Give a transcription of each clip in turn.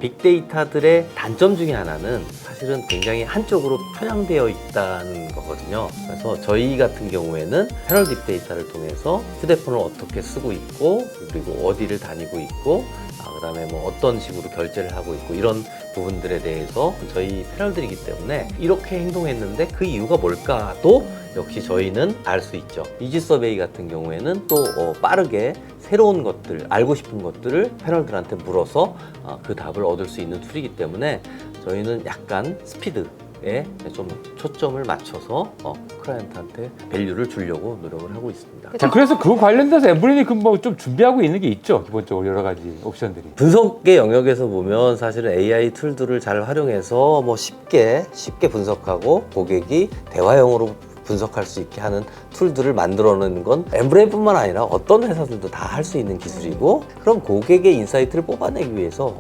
빅데이터들의 단점 중에 하나는 사실은 굉장히 한쪽으로 편향되어 있다는 거거든요. 그래서 저희 같은 경우에는 패널 딥데이터를 통해서 휴대폰을 어떻게 쓰고 있고, 그리고 어디를 다니고 있고, 그다음에 뭐 어떤 식으로 결제를 하고 있고, 이런 부분들에 대해서 저희 패널들이기 때문에 이렇게 행동했는데 그 이유가 뭘까도 역시 저희는 알 수 있죠. 이지 서베이 같은 경우에는 또 빠르게 새로운 것들, 알고 싶은 것들을 패널들한테 물어서 그 답을 얻을 수 있는 툴이기 때문에 저희는 약간 스피드에 좀 초점을 맞춰서 클라이언트한테 밸류를 주려고 노력을 하고 있습니다. 자, 그래서 그 관련돼서 엠브레인이 뭐 좀 준비하고 있는 게 있죠. 기본적으로 여러 가지 옵션들이. 분석의 영역에서 보면 사실은 AI 툴들을 잘 활용해서 뭐 쉽게 분석하고 고객이 대화형으로 분석할 수 있게 하는 툴들을 만들어내는 건 엠브레인뿐만 아니라 어떤 회사들도 다 할 수 있는 기술이고, 그럼 고객의 인사이트를 뽑아내기 위해서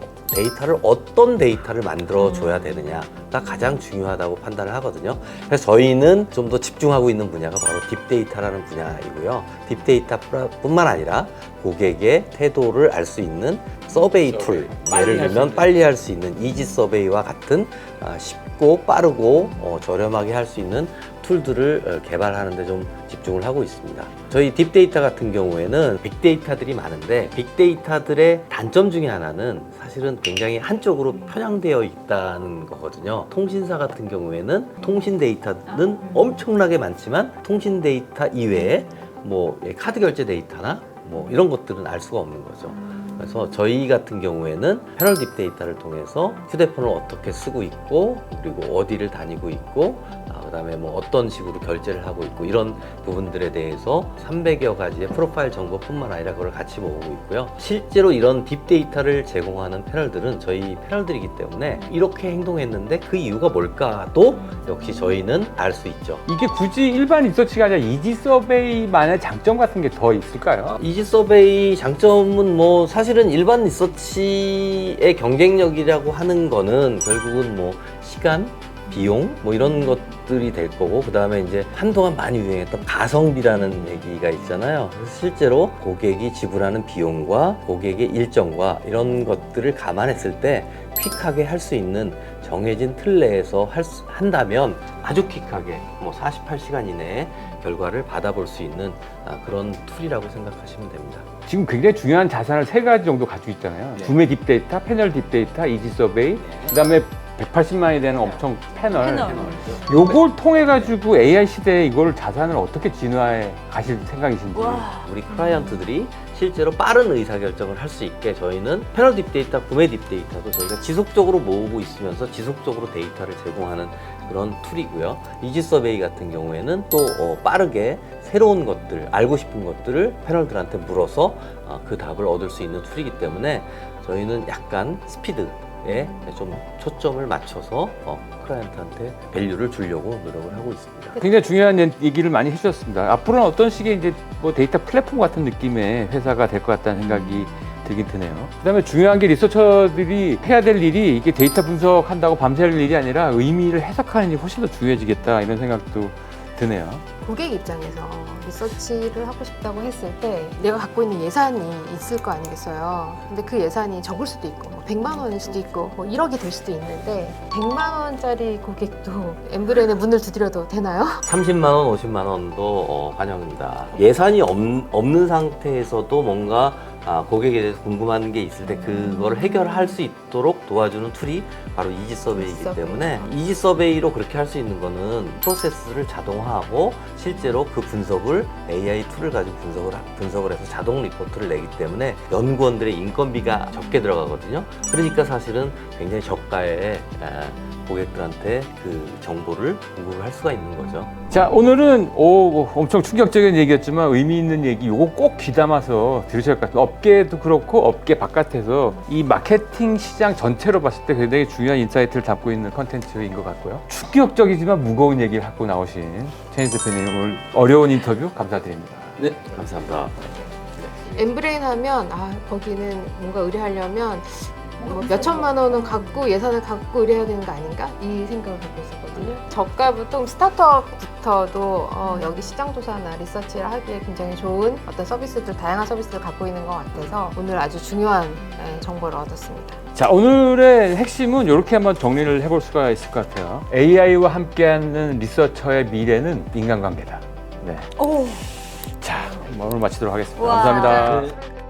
어떤 데이터를 만들어 줘야 되느냐가 가장 중요하다고 판단을 하거든요. 그래서 저희는 좀 더 집중하고 있는 분야가 바로 딥데이터라는 분야이고요. 딥데이터뿐만 아니라 고객의 태도를 알 수 있는 서베이 툴, 예를 들면 빨리 할 수 있는 이지 서베이와 같은 쉽고 빠르고 저렴하게 할 수 있는 툴들을 개발하는 데 좀 집중을 하고 있습니다. 저희 딥데이터 같은 경우에는 빅데이터들이 많은데, 빅데이터들의 단점 중에 하나는 사실은 굉장히 한쪽으로 편향되어 있다는 거거든요. 통신사 같은 경우에는 통신 데이터는 엄청나게 많지만 통신 데이터 이외에 뭐 카드 결제 데이터나 뭐 이런 것들은 알 수가 없는 거죠. 그래서 저희 같은 경우에는 패널 딥데이터를 통해서 휴대폰을 어떻게 쓰고 있고, 그리고 어디를 다니고 있고, 그다음에 뭐 어떤 식으로 결제를 하고 있고, 이런 부분들에 대해서 300여 가지의 프로파일 정보뿐만 아니라 그걸 같이 모으고 있고요. 실제로 이런 딥데이터를 제공하는 패널들은 저희 패널들이기 때문에 이렇게 행동했는데 그 이유가 뭘까도 역시 저희는 알 수 있죠. 이게 굳이 일반 리서치가 아니라 이지 서베이만의 장점 같은 게 더 있을까요? 이지 서베이 장점은 뭐 사실은 일반 리서치의 경쟁력이라고 하는 거는 결국은 뭐 시간, 비용 뭐 이런 것들이 될 거고, 그 다음에 이제 한동안 많이 유행했던 가성비라는 얘기가 있잖아요. 그래서 실제로 고객이 지불하는 비용과 고객의 일정과 이런 것들을 감안했을 때 퀵하게 할 수 있는 정해진 틀 내에서 한다면 아주 퀵하게 뭐 48시간 이내에 결과를 받아볼 수 있는 그런 툴이라고 생각하시면 됩니다. 지금 굉장히 중요한 자산을 3가지 정도 가지고 있잖아요. 네. 구매 딥데이터, 패널 딥데이터, 이지 서베이, 그다음에 180만이 되는 엄청 패널. 요걸 통해 가지고 AI 시대에 이걸 자산을 어떻게 진화해 가실 생각이신지. 우리 클라이언트들이 실제로 빠른 의사결정을 할 수 있게 저희는 패널 딥데이터, 구매 딥데이터도 저희가 지속적으로 모으고 있으면서 지속적으로 데이터를 제공하는 그런 툴이고요. 이지 서베이 같은 경우에는 또 빠르게 새로운 것들, 알고 싶은 것들을 패널들한테 물어서 그 답을 얻을 수 있는 툴이기 때문에 저희는 약간 스피드에 좀 초점을 맞춰서 클라이언트한테 밸류를 주려고 노력을 하고 있습니다. 굉장히 중요한 얘기를 많이 해주셨습니다. 앞으로는 어떤 식의 이제 뭐 데이터 플랫폼 같은 느낌의 회사가 될 것 같다는 생각이 들긴 드네요. 그다음에 중요한 게 리서처들이 해야 될 일이 이게 데이터 분석한다고 밤새 할 일이 아니라 의미를 해석하는 일이 훨씬 더 중요해지겠다, 이런 생각도 드네요. 고객 입장에서 리서치를 하고 싶다고 했을 때 내가 갖고 있는 예산이 있을 거 아니겠어요. 근데 그 예산이 적을 수도 있고 뭐 100만 원일 수도 있고 뭐 1억이 될 수도 있는데 100만 원짜리 고객도 엠브레인에 문을 두드려도 되나요? 30만 원, 50만 원도 환영입니다. 예산이 없는 상태에서도 뭔가 고객에 대해서 궁금한 게 있을 때 그걸 해결할 수 있도록 도와주는 툴이 바로 이지 서베이이기 때문에, 이지 서베이로 그렇게 할 수 있는 거는 프로세스를 자동화하고 실제로 그 분석을 AI 툴을 가지고 분석을 해서 자동 리포트를 내기 때문에 연구원들의 인건비가 적게 들어가거든요. 그러니까 사실은 굉장히 저가에 고객들한테 그 정보를 공급을 할 수가 있는 거죠. 자, 오늘은 엄청 충격적인 얘기였지만 의미 있는 얘기, 요거 꼭 귀담아서 들으셔야 할 것 같아요. 업계도 그렇고 업계 바깥에서 이 마케팅 시장 전체로 봤을 때 굉장히 중요한 인사이트를 담고 있는 컨텐츠인 것 같고요. 충격적이지만 무거운 얘기를 갖고 나오신 최인수 대표님, 오늘 어려운 인터뷰 감사드립니다. 네, 감사합니다. 엠브레인 하면 거기는 뭔가 의뢰하려면 뭐 몇천만 원은 갖고 예산을 갖고 이래야 되는 거 아닌가? 이 생각을 갖고 있었거든요. 저가부터 스타트업부터도 여기 시장조사나 리서치를 하기에 굉장히 좋은 어떤 서비스들, 다양한 서비스를 갖고 있는 것 같아서 오늘 아주 중요한 정보를 얻었습니다. 자, 오늘의 핵심은 이렇게 한번 정리를 해볼 수가 있을 것 같아요. AI와 함께하는 리서처의 미래는 인간관계다. 네. 오. 자, 오늘 마치도록 하겠습니다. 와. 감사합니다. 네.